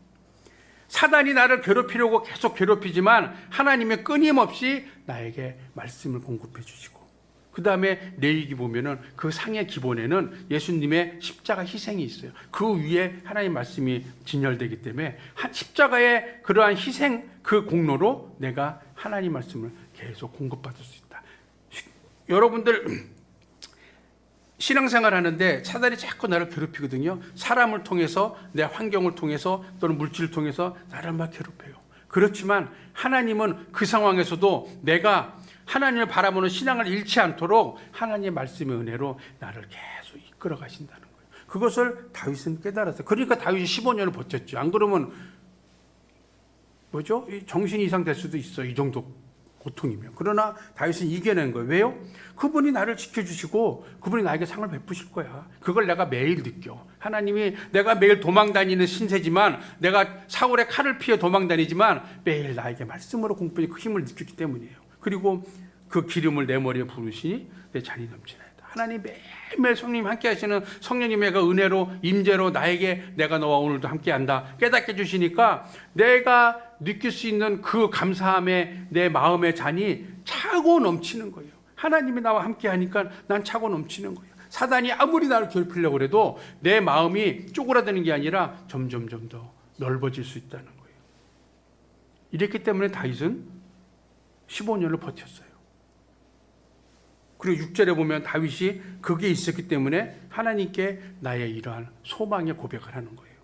사단이 나를 괴롭히려고 계속 괴롭히지만 하나님의 끊임없이 나에게 말씀을 공급해 주시고 그 다음에 레위기 보면은 그 상의 기본에는 예수님의 십자가 희생이 있어요. 그 위에 하나님 말씀이 진열되기 때문에 십자가의 그러한 희생 그 공로로 내가 하나님 말씀을 계속 공급받을 수 있다. 여러분들 신앙생활 하는데 사단이 자꾸 나를 괴롭히거든요. 사람을 통해서 내 환경을 통해서 또는 물질을 통해서 나를 막 괴롭혀요. 그렇지만 하나님은 그 상황에서도 내가 하나님을 바라보는 신앙을 잃지 않도록 하나님의 말씀의 은혜로 나를 계속 이끌어 가신다는 거예요. 그것을 다윗은 깨달았어요. 그러니까 다윗이 15년을 버텼죠. 안 그러면 정신 이상 될 수도 있어요. 이 정도 고통이면. 그러나 다윗은 이겨낸 거예요. 왜요? 그분이 나를 지켜주시고 그분이 나에게 상을 베푸실 거야. 그걸 내가 매일 느껴. 하나님이 내가 매일 도망다니는 신세지만 내가 사울의 칼을 피해 도망다니지만 매일 나에게 말씀으로 공부해 그 힘을 느꼈기 때문이에요. 그리고 그 기름을 내 머리에 부으시니 내 잔이 넘치나이다. 하나님 매일매일 성령님 함께 하시는 성령님의 그 은혜로 임재로 나에게 내가 너와 오늘도 함께한다 깨닫게 해주시니까 내가 느낄 수 있는 그 감사함에 내 마음의 잔이 차고 넘치는 거예요. 하나님이 나와 함께 하니까 난 차고 넘치는 거예요. 사단이 아무리 나를 괴롭히려고 해도 내 마음이 쪼그라드는 게 아니라 점점 더 넓어질 수 있다는 거예요. 이랬기 때문에 다윗은 15년을 버텼어요. 그리고 6절에 보면 다윗이 그게 있었기 때문에 하나님께 나의 이러한 소망의 고백을 하는 거예요.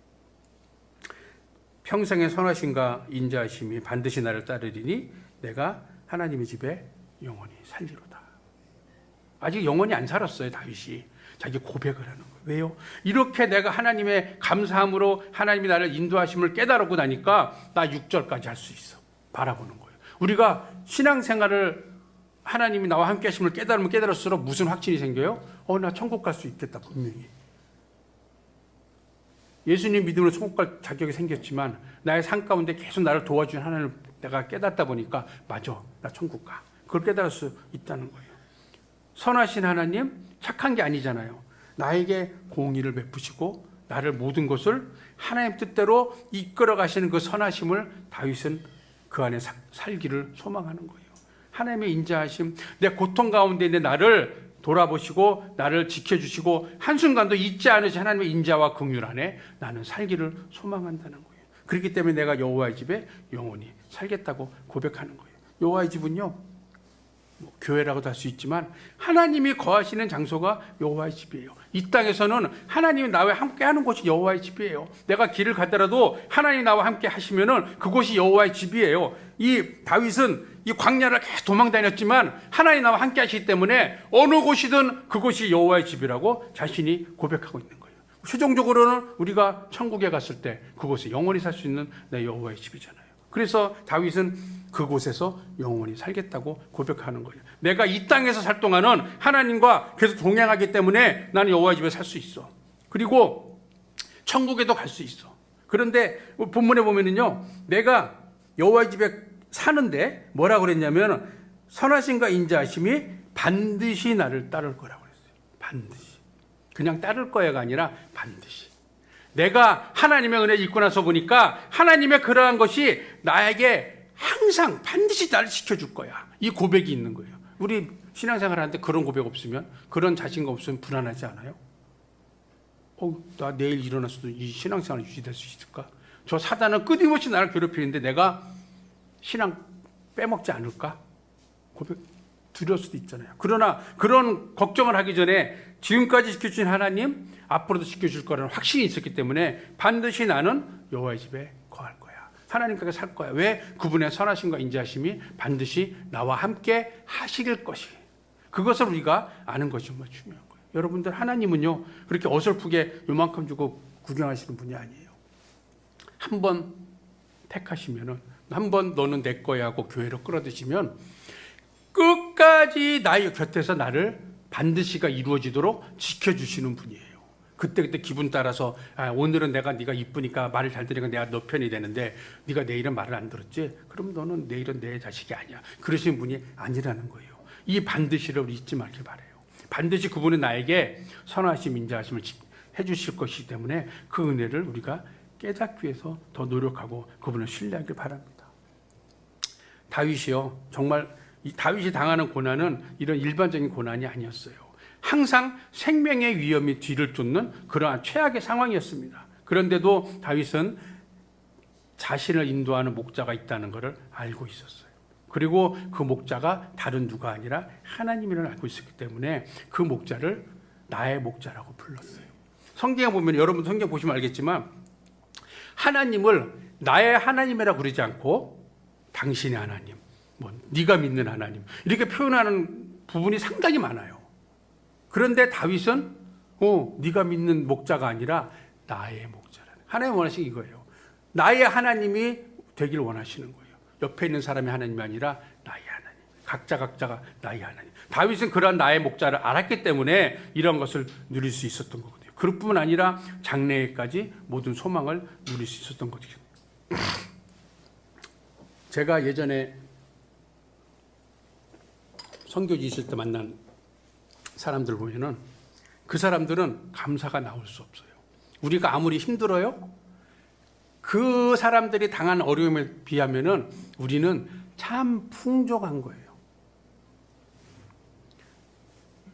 평생의 선하심과 인자하심이 반드시 나를 따르리니 내가 하나님의 집에 영원히 살리로다. 아직 영원히 안 살았어요. 다윗이 자기 고백을 하는 거예요. 왜요? 이렇게 내가 하나님의 감사함으로 하나님이 나를 인도하심을 깨달았고 나니까 나 6절까지 할 수 있어. 바라보는 거예요. 우리가 신앙생활을 하나님이 나와 함께 하심을 깨달으면 깨달을수록 무슨 확신이 생겨요? 나 천국 갈 수 있겠다. 분명히 예수님 믿음으로 천국 갈 자격이 생겼지만 나의 삶 가운데 계속 나를 도와주는 하나님을 내가 깨닫다 보니까 맞아, 나 천국 가. 그걸 깨달을 수 있다는 거예요. 선하신 하나님, 착한 게 아니잖아요. 나에게 공의를 베푸시고 나를 모든 것을 하나님 뜻대로 이끌어 가시는 그 선하심을 다윗은 그 안에 살기를 소망하는 거예요. 하나님의 인자하심, 내 고통 가운데 있는 나를 돌아보시고 나를 지켜주시고 한순간도 잊지 않으신 하나님의 인자와 긍휼 안에 나는 살기를 소망한다는 거예요. 그렇기 때문에 내가 여호와의 집에 영원히 살겠다고 고백하는 거예요. 여호와의 집은요, 교회라고도 할 수 있지만 하나님이 거하시는 장소가 여호와의 집이에요. 이 땅에서는 하나님이 나와 함께 하는 곳이 여호와의 집이에요. 내가 길을 가더라도 하나님이 나와 함께 하시면은 그곳이 여호와의 집이에요. 이 다윗은 이 광야를 계속 도망다녔지만 하나님 나와 함께 하시기 때문에 어느 곳이든 그곳이 여호와의 집이라고 자신이 고백하고 있는 거예요. 최종적으로는 우리가 천국에 갔을 때 그곳에 영원히 살 수 있는 내 여호와의 집이잖아요. 그래서 다윗은 그곳에서 영원히 살겠다고 고백하는 거예요. 내가 이 땅에서 살 동안은 하나님과 계속 동행하기 때문에 나는 여호와의 집에 살 수 있어. 그리고 천국에도 갈 수 있어. 그런데 본문에 보면은요, 내가 여호와의 집에 사는데 뭐라 그랬냐면 선하심과 인자하심이 반드시 나를 따를 거라고 그랬어요. 반드시. 그냥 따를 거야가 아니라 반드시. 내가 하나님의 은혜 입고 나서 보니까 하나님의 그러한 것이 나에게 항상 반드시 나를 지켜줄 거야. 이 고백이 있는 거예요. 우리 신앙생활 하는데 그런 고백 없으면, 그런 자신감 없으면 불안하지 않아요? 나 내일 일어나서도 이 신앙생활 유지될 수 있을까? 저 사단은 끊임없이 나를 괴롭히는데 내가 신앙 빼먹지 않을까? 고백 두려울 수도 있잖아요. 그러나 그런 걱정을 하기 전에 지금까지 지켜주신 하나님, 앞으로도 지켜줄 거라는 확신이 있었기 때문에 반드시 나는 여호와의 집에 거할 거야. 하나님께 살 거야. 왜? 그분의 선하심과 인자하심이 반드시 나와 함께 하실 것이. 그것을 우리가 아는 것이 정말 중요한 거예요. 여러분들, 하나님은요 그렇게 어설프게 요만큼 주고 구경하시는 분이 아니에요. 한번 택하시면은, 한번 너는 내 거야 하고 교회로 끌어들이시면 끝까지 나의 곁에서 나를 반드시가 이루어지도록 지켜주시는 분이에요. 그때 기분 따라서 오늘은 네가 이쁘니까 말을 잘 들으니까 내가 너 편이 되는데 네가 내일은 말을 안 들었지? 그럼 너는 내일은 내 자식이 아니야. 그러시는 분이 아니라는 거예요. 이 반드시를 우리 잊지 말길 바라요. 반드시 그분은 나에게 선하심, 인자하심을 해주실 것이기 때문에 그 은혜를 우리가 깨닫기 위해서 더 노력하고 그분을 신뢰하길 바랍니다. 다윗이요, 정말 이 다윗이 당하는 고난은 이런 일반적인 고난이 아니었어요. 항상 생명의 위험이 뒤를 쫓는 그러한 최악의 상황이었습니다. 그런데도 다윗은 자신을 인도하는 목자가 있다는 것을 알고 있었어요. 그리고 그 목자가 다른 누가 아니라 하나님이라는 알고 있었기 때문에 그 목자를 나의 목자라고 불렀어요. 성경에 보면, 여러분 성경 보시면 알겠지만 하나님을 나의 하나님이라고 부르지 않고 당신의 하나님, 네가 믿는 하나님, 이렇게 표현하는 부분이 상당히 많아요. 그런데 다윗은 네가 믿는 목자가 아니라 나의 목자라는, 하나님 원하시는 이거예요. 나의 하나님이 되길 원하시는 거예요. 옆에 있는 사람이 하나님이 아니라 나의 하나님, 각자가 나의 하나님. 다윗은 그러한 나의 목자를 알았기 때문에 이런 것을 누릴 수 있었던 거거든요. 그뿐 아니라 장래에까지 모든 소망을 누릴 수 있었던 거거든요. 제가 예전에 선교지 있을 때 만난 사람들 보면은 그 사람들은 감사가 나올 수 없어요. 우리가 아무리 힘들어요, 그 사람들이 당한 어려움에 비하면은 우리는 참 풍족한 거예요.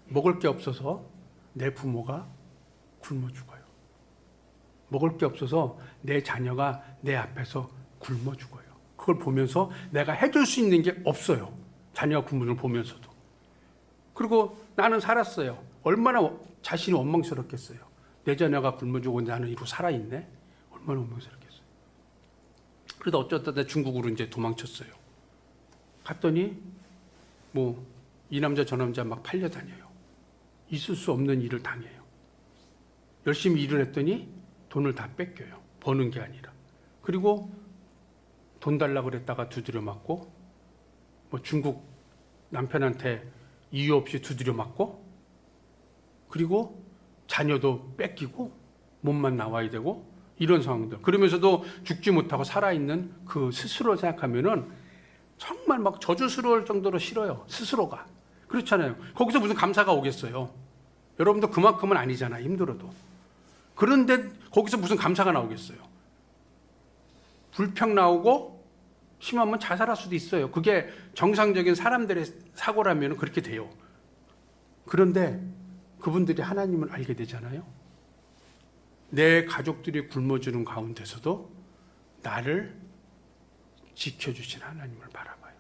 먹을 게 없어서 내 부모가 굶어 죽어요. 먹을 게 없어서 내 자녀가 내 앞에서 굶어 죽어요. 그걸 보면서 내가 해줄 수 있는 게 없어요. 자녀가 굶는 걸 보면서도. 그리고 나는 살았어요. 얼마나 자신이 원망스럽겠어요. 내 자녀가 굶어 죽고 나는 이러고 살아있네. 얼마나 원망스럽겠어요. 그래도 어쩌다 중국으로 이제 도망쳤어요. 갔더니 이 남자 저 남자 막 팔려다녀요. 있을 수 없는 일을 당해요. 열심히 일을 했더니 돈을 다 뺏겨요. 버는 게 아니라. 그리고 돈 달라고 그랬다가 두드려 맞고, 중국 남편한테 이유 없이 두드려 맞고, 그리고 자녀도 뺏기고 몸만 나와야 되고, 이런 상황들. 그러면서도 죽지 못하고 살아있는 그 스스로 생각하면은 정말 막 저주스러울 정도로 싫어요. 스스로가. 그렇잖아요. 거기서 무슨 감사가 오겠어요. 여러분도 그만큼은 아니잖아요. 힘들어도. 그런데 거기서 무슨 감사가 나오겠어요. 불평 나오고 심하면 자살할 수도 있어요. 그게 정상적인 사람들의 사고라면 그렇게 돼요. 그런데 그분들이 하나님을 알게 되잖아요. 내 가족들이 굶어주는 가운데서도 나를 지켜주신 하나님을 바라봐요.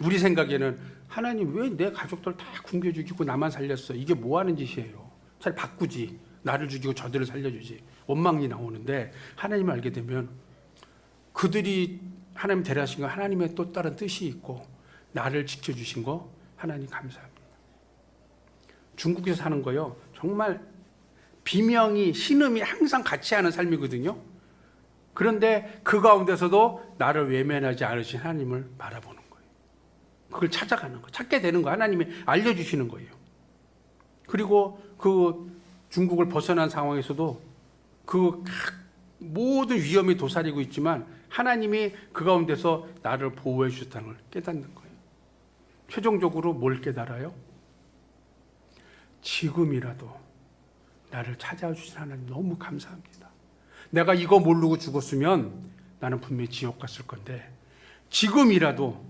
우리 생각에는 하나님 왜 내 가족들 다 굶겨 죽이고 나만 살렸어? 이게 뭐 하는 짓이에요? 잘 바꾸지. 나를 죽이고 저들을 살려주지. 원망이 나오는데 하나님을 알게 되면 그들이 하나님 데려가신 거 하나님의 또 다른 뜻이 있고 나를 지켜주신 거 하나님 감사합니다. 중국에서 사는 거요. 정말 비명이 신음이 항상 같이 하는 삶이거든요. 그런데 그 가운데서도 나를 외면하지 않으신 하나님을 바라보는 거예요. 그걸 찾아가는 거, 찾게 되는 거 하나님이 알려주시는 거예요. 그리고 그 중국을 벗어난 상황에서도 그 모든 위험이 도사리고 있지만 하나님이 그 가운데서 나를 보호해 주셨다는 걸 깨닫는 거예요. 최종적으로 뭘 깨달아요? 지금이라도 나를 찾아와 주신 하나님 너무 감사합니다. 내가 이거 모르고 죽었으면 나는 분명히 지옥 갔을 건데 지금이라도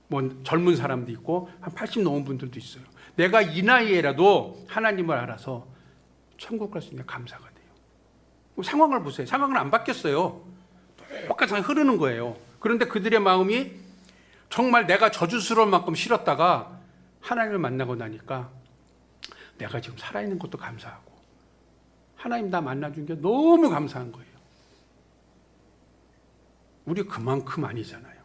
뭐 젊은 사람도 있고 한 80 넘은 분들도 있어요. 내가 이 나이에라도 하나님을 알아서 천국 갈 수 있는 감사가 돼요. 상황을 보세요. 상황은 안 바뀌었어요. 똑같이 흐르는 거예요. 그런데 그들의 마음이 정말 내가 저주스러울 만큼 싫었다가 하나님을 만나고 나니까 내가 지금 살아있는 것도 감사하고 하나님 나 만나준 게 너무 감사한 거예요. 우리 그만큼 아니잖아요.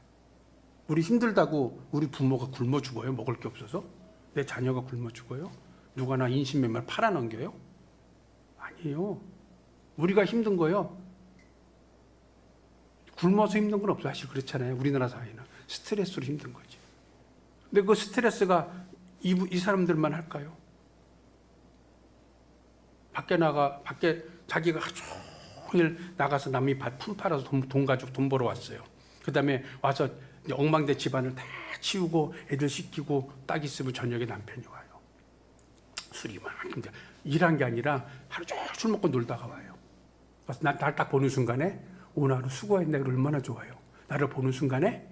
우리 힘들다고 우리 부모가 굶어 죽어요? 먹을 게 없어서? 내 자녀가 굶어 죽어요? 누가 나 인신매매를 팔아넘겨요? 아니에요. 우리가 힘든 거요. 굶어서 힘든 건 없어요. 사실 그렇잖아요. 우리나라 사회는 스트레스로 힘든 거지. 근데 그 스트레스가 이 사람들만 할까요? 밖에 자기가 하루 종일 나가서 남이 풀 팔아서 돈 가지고 돈 벌어 왔어요. 그 다음에 와서 엉망된 집안을 다 치우고 애들 씻기고 딱 있으면 저녁에 남편이 와요. 술이 이만큼 일한 게 아니라 하루 종일 술 먹고 놀다가 와요. 그래서 날 딱 보는 순간에 오늘 하루 수고했네. 얼마나 좋아요. 나를 보는 순간에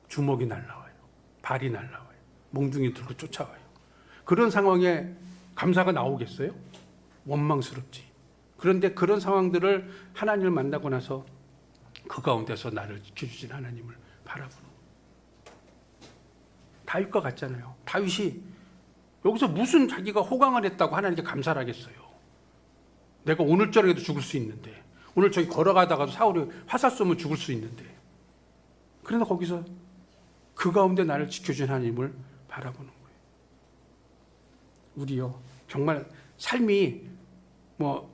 주먹이 날라와요. 발이 날라와요. 몽둥이 들고 쫓아와요. 그런 상황에 감사가 나오겠어요? 원망스럽지. 그런데 그런 상황들을 하나님을 만나고 나서 그 가운데서 나를 지켜주신 하나님을 바라보는 거예요. 다윗과 같잖아요. 다윗이 여기서 무슨 자기가 호강을 했다고 하나님께 감사를 하겠어요. 내가 오늘 저녁에도 죽을 수 있는데, 오늘 저기 걸어가다가도 사울이 화살 쏘면 죽을 수 있는데, 그런데 거기서 그 가운데 나를 지켜준 하나님을 바라보는 거예요. 우리요, 정말 삶이 뭐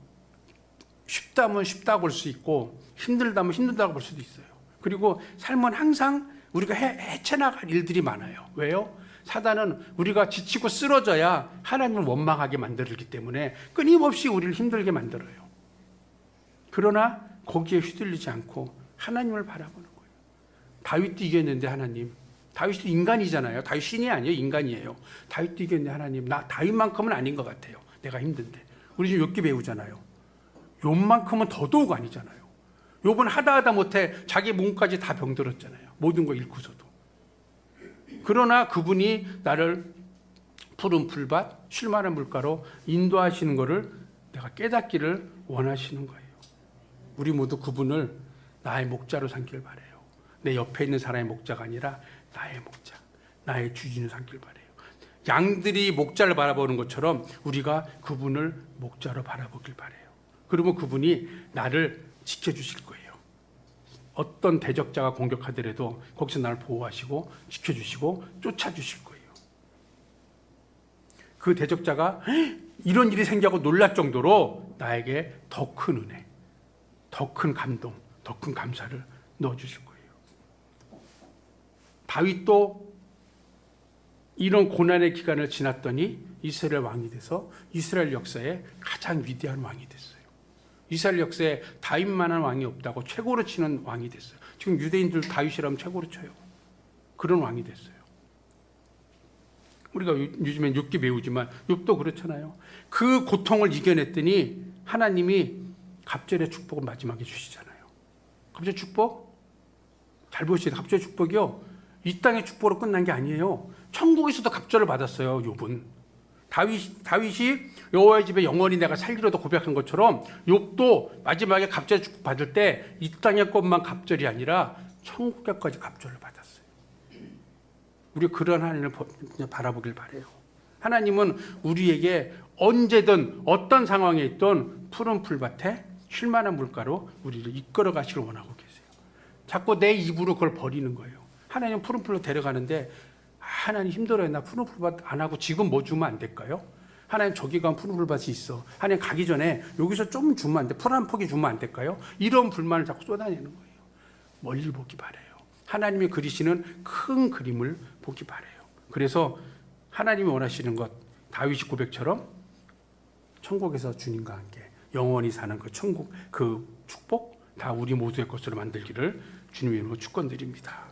쉽다면 쉽다고 볼 수 있고 힘들다면 힘들다고 볼 수도 있어요. 그리고 삶은 항상 우리가 헤쳐나갈 일들이 많아요. 왜요? 사단은 우리가 지치고 쓰러져야 하나님을 원망하게 만들기 때문에 끊임없이 우리를 힘들게 만들어요. 그러나 거기에 휘둘리지 않고 하나님을 바라보는 거예요. 다윗도 이겼는데 하나님, 다윗도 인간이잖아요. 다윗 신이 아니에요. 인간이에요. 다윗도 이겼는데 하나님, 나 다윗만큼은 아닌 것 같아요. 내가 힘든데. 우리 지금 욥기 배우잖아요. 욥만큼은 더더욱 아니잖아요. 욥은 하다 못해 자기 몸까지 다 병들었잖아요. 모든 거 잃고서도. 그러나 그분이 나를 푸른 풀밭, 쉴만한 물가로 인도하시는 것을 내가 깨닫기를 원하시는 거예요. 우리 모두 그분을 나의 목자로 삼길 바라요. 내 옆에 있는 사람의 목자가 아니라 나의 목자, 나의 주인을 삼길 바라요. 양들이 목자를 바라보는 것처럼 우리가 그분을 목자로 바라보길 바라요. 그러면 그분이 나를 지켜주실 거예요. 어떤 대적자가 공격하더라도 거기서 나를 보호하시고 지켜주시고 쫓아주실 거예요. 그 대적자가 이런 일이 생기고 놀랄 정도로 나에게 더 큰 은혜, 더 큰 감동, 더 큰 감사를 넣어주실 거예요. 다윗도 이런 고난의 기간을 지났더니 이스라엘 왕이 돼서 이스라엘 역사에 가장 위대한 왕이 됐어요. 이스라엘 역사에 다윗만한 왕이 없다고 최고로 치는 왕이 됐어요. 지금 유대인들 다윗이라면 최고로 쳐요. 그런 왕이 됐어요. 우리가 요즘엔 욥기 배우지만 욥도 그렇잖아요. 그 고통을 이겨냈더니 하나님이 갑절의 축복을 마지막에 주시잖아요. 갑절의 축복? 잘 보시죠. 갑절의 축복이요, 이 땅의 축복으로 끝난 게 아니에요. 천국에서도 갑절을 받았어요. 욥은. 다윗이 여호와의 집에 영원히 내가 살기로도 고백한 것처럼 욥도 마지막에 갑절의 축복 받을 때 이 땅의 것만 갑절이 아니라 천국에까지 갑절을 받았어요. 우리 그런 하나님을 바라보길 바라요. 하나님은 우리에게 언제든 어떤 상황에 있던 푸른 풀밭에 쉴만한 물가로 우리를 이끌어 가시길 원하고 계세요. 자꾸 내 입으로 그걸 버리는 거예요. 하나님 푸른 풀로 데려가는데 하나님 힘들어요. 나 푸른 풀밭 안 하고 지금 뭐 주면 안 될까요? 하나님 저기 가면 푸른 풀밭이 있어. 하나님 가기 전에 여기서 좀 주면 안 돼. 풀 한 포기 주면 안 될까요? 이런 불만을 자꾸 쏟아내는 거예요. 멀리 보기 바라요. 하나님이 그리시는 큰 그림을 보기 바라요. 그래서 하나님이 원하시는 것, 다윗이 고백처럼 천국에서 주님과 함께 영원히 사는 그 천국 그 축복 다 우리 모두의 것으로 만들기를 주님의 이름으로 축원드립니다.